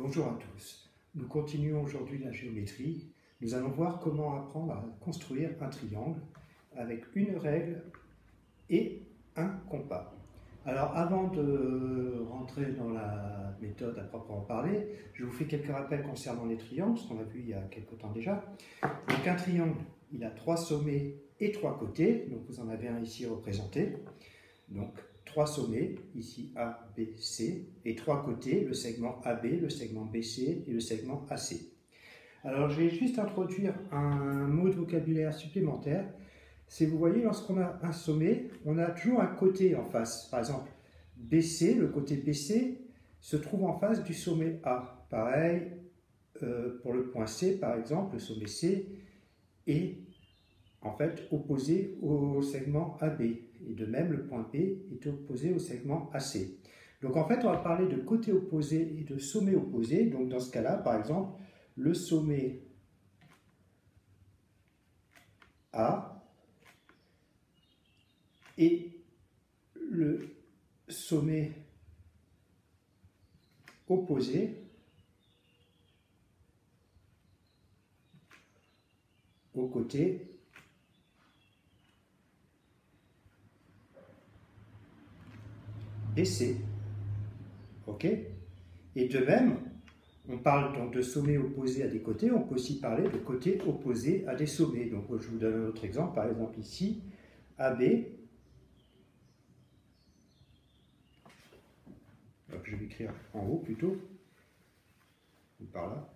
Bonjour à tous. Nous continuons aujourd'hui la géométrie. Nous allons voir comment apprendre à construire un triangle avec une règle et un compas. Alors avant de rentrer dans la méthode à proprement parler, je vous fais quelques rappels concernant les triangles, ce qu'on a vu il y a quelques temps déjà. Donc un triangle, il a 3 sommets et 3 côtés, donc vous en avez un ici représenté. Donc 3 sommets, ici A, B, C, et 3 côtés, le segment AB, le segment BC et le segment AC. Alors je vais juste introduire un mot de vocabulaire supplémentaire. Si vous voyez, lorsqu'on a un sommet, on a toujours un côté en face. Par exemple, BC, le côté BC, se trouve en face du sommet A. Pareil, pour le point C, par exemple, le sommet C est en fait opposé au segment AB. Et de même, le point B est opposé au segment AC. Donc en fait, on va parler de côté opposé et de sommet opposé. Donc dans ce cas-là, par exemple, le sommet A et le sommet opposé au côté BC. OK? Et de même, on parle donc de sommets opposés à des côtés, on peut aussi parler de côtés opposés à des sommets. Donc je vous donne un autre exemple, par exemple ici, AB. Donc, je vais écrire en haut plutôt, ou par là.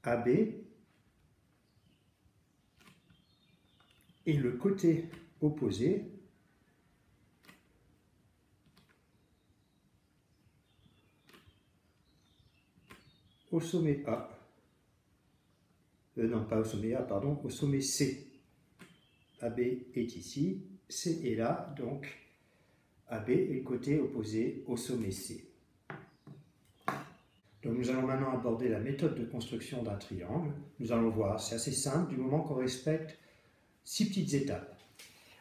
AB et le côté opposé au sommet A. Non, pas au sommet A, pardon, au sommet C. AB est ici, C est là, donc AB est le côté opposé au sommet C. Donc nous allons maintenant aborder la méthode de construction d'un triangle. Nous allons voir, c'est assez simple du moment qu'on respecte 6 petites étapes.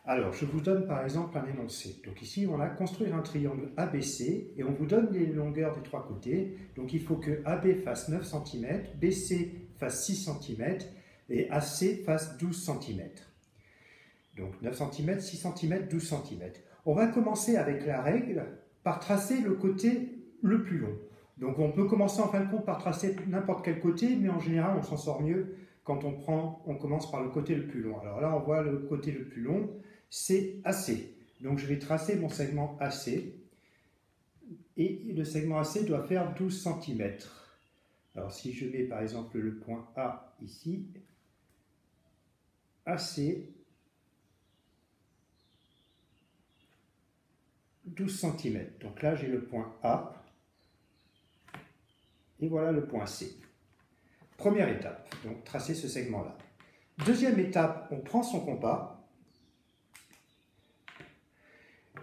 Alors, je vous donne par exemple un énoncé. Donc ici, on a construire un triangle ABC et on vous donne les longueurs des 3 côtés. Donc il faut que AB fasse 9 cm, BC fasse 6 cm et AC fasse 12 cm. Donc 9 cm, 6 cm, 12 cm. On va commencer avec la règle par tracer le côté le plus long. Donc on peut commencer en fin de compte par tracer n'importe quel côté, mais en général on s'en sort mieux quand on commence par le côté le plus long. Alors là on voit le côté le plus long, c'est AC. Donc je vais tracer mon segment AC, et le segment AC doit faire 12 cm. Alors si je mets par exemple le point A ici, AC, 12 cm. Donc là j'ai le point A, et voilà le point C. Première étape, donc tracer ce segment-là. Deuxième étape, on prend son compas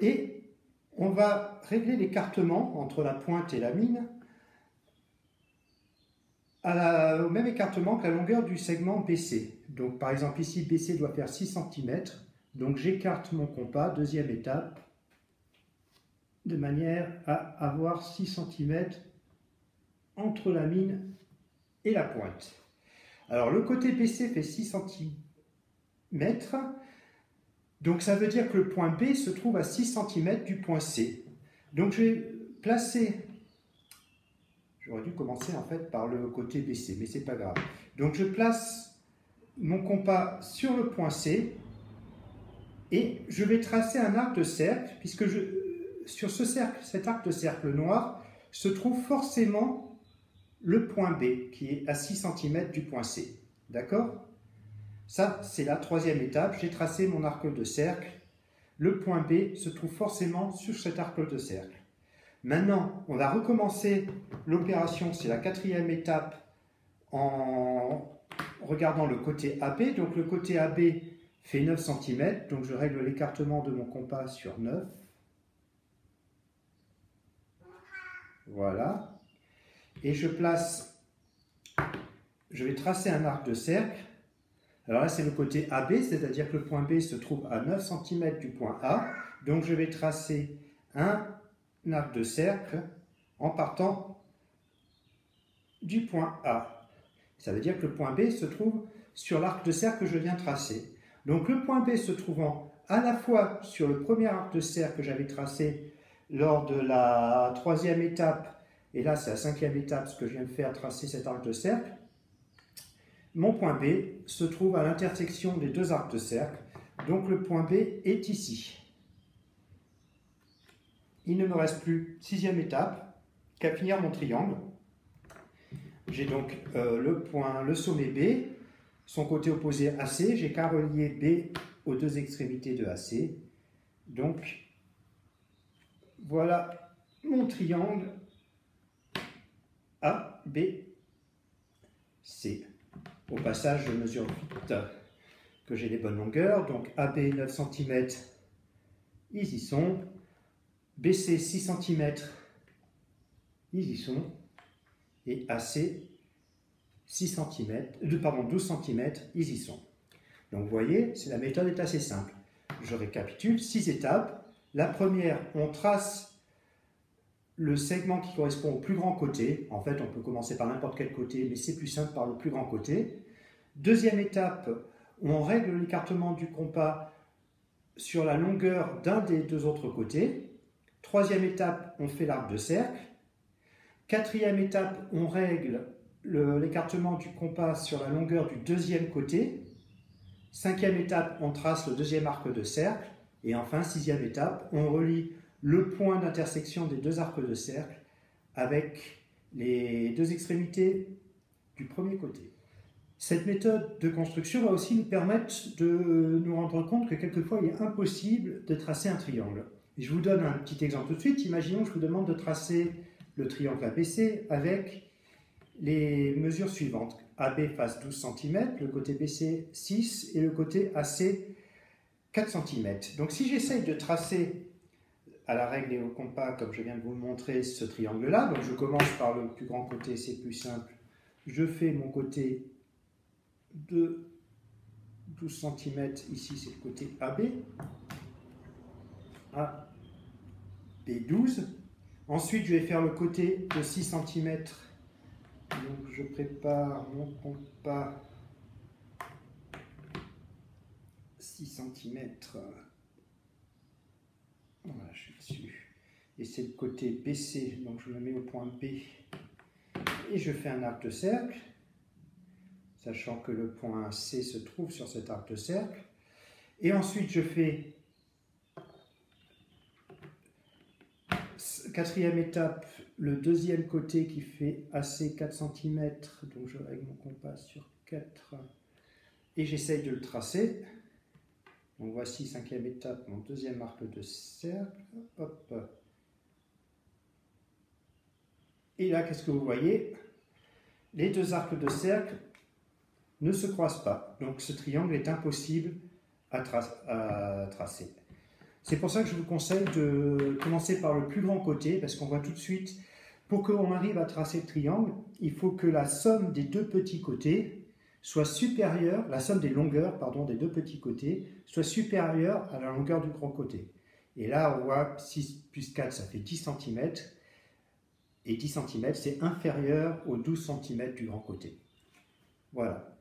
et on va régler l'écartement entre la pointe et la mine au même écartement que la longueur du segment BC. Donc par exemple ici, BC doit faire 6 cm, donc j'écarte mon compas, deuxième étape, de manière à avoir 6 cm entre la mine et la pointe. Alors le côté BC fait 6 cm, donc ça veut dire que le point B se trouve à 6 cm du point C. Donc je vais placer, j'aurais dû commencer en fait par le côté BC, mais c'est pas grave. Donc je place mon compas sur le point C et je vais tracer un arc de cercle, puisque sur ce cercle, cet arc de cercle noir, se trouve forcément le point B, qui est à 6 cm du point C. D'accord? Ça, c'est la troisième étape. J'ai tracé mon arc de cercle. Le point B se trouve forcément sur cet arc de cercle. Maintenant, on va recommencer l'opération. C'est la quatrième étape en regardant le côté AB. Donc, le côté AB fait 9 cm. Donc, je règle l'écartement de mon compas sur 9. Voilà. Et je vais tracer un arc de cercle. Alors là, c'est le côté AB, c'est-à-dire que le point B se trouve à 9 cm du point A. Donc je vais tracer un arc de cercle en partant du point A. Ça veut dire que le point B se trouve sur l'arc de cercle que je viens tracer. Donc le point B se trouvant à la fois sur le premier arc de cercle que j'avais tracé lors de la troisième étape, et là c'est la cinquième étape, ce que je viens de faire, tracer cet arc de cercle, mon point B se trouve à l'intersection des deux arcs de cercle, donc le point B est ici. Il ne me reste plus, sixième étape, qu'à finir mon triangle. J'ai donc le sommet B, son côté opposé AC, j'ai qu'à relier B aux deux extrémités de AC. Donc, voilà mon triangle A, B, C. Au passage, je mesure vite que j'ai les bonnes longueurs. Donc AB 9 cm, ils y sont. BC 6 cm, ils y sont. Et AC 12 cm, ils y sont. Donc vous voyez, la méthode est assez simple. Je récapitule, 6 étapes. La première, on trace le segment qui correspond au plus grand côté. En fait, on peut commencer par n'importe quel côté, mais c'est plus simple par le plus grand côté. Deuxième étape, on règle l'écartement du compas sur la longueur d'un des deux autres côtés. Troisième étape, on fait l'arc de cercle. Quatrième étape, on règle l'écartement du compas sur la longueur du deuxième côté. Cinquième étape, on trace le deuxième arc de cercle. Et enfin, sixième étape, on relie le point d'intersection des deux arcs de cercle avec les deux extrémités du premier côté. Cette méthode de construction va aussi nous permettre de nous rendre compte que quelquefois il est impossible de tracer un triangle. Et je vous donne un petit exemple tout de suite. Imaginons que je vous demande de tracer le triangle ABC avec les mesures suivantes. AB fasse 12 cm, le côté BC 6 et le côté AC 4 cm. Donc si j'essaye de tracer à la règle et au compas, comme je viens de vous le montrer, ce triangle-là, donc je commence par le plus grand côté, c'est plus simple. Je fais mon côté de 12 cm, ici c'est le côté AB, AB12. Ensuite, je vais faire le côté de 6 cm. Donc je prépare mon compas 6 cm. Voilà, je suis dessus. Et c'est le côté BC, donc je le mets au point B. Et je fais un arc de cercle, sachant que le point C se trouve sur cet arc de cercle. Et ensuite, je fais quatrième étape, le deuxième côté qui fait AC 4 cm. Donc je règle mon compas sur 4 et j'essaye de le tracer. Donc voici, cinquième étape, mon deuxième arc de cercle. Hop. Et là, qu'est-ce que vous voyez? Les deux arcs de cercle ne se croisent pas. Donc ce triangle est impossible à tracer. C'est pour ça que je vous conseille de commencer par le plus grand côté, parce qu'on voit tout de suite, pour qu'on arrive à tracer le triangle, il faut que la somme des deux petits côtés soit supérieure, la somme des longueurs, pardon, des deux petits côtés, soit supérieure à la longueur du grand côté. Et là, on voit 6 plus 4, ça fait 10 cm, et 10 cm, c'est inférieur aux 12 cm du grand côté. Voilà.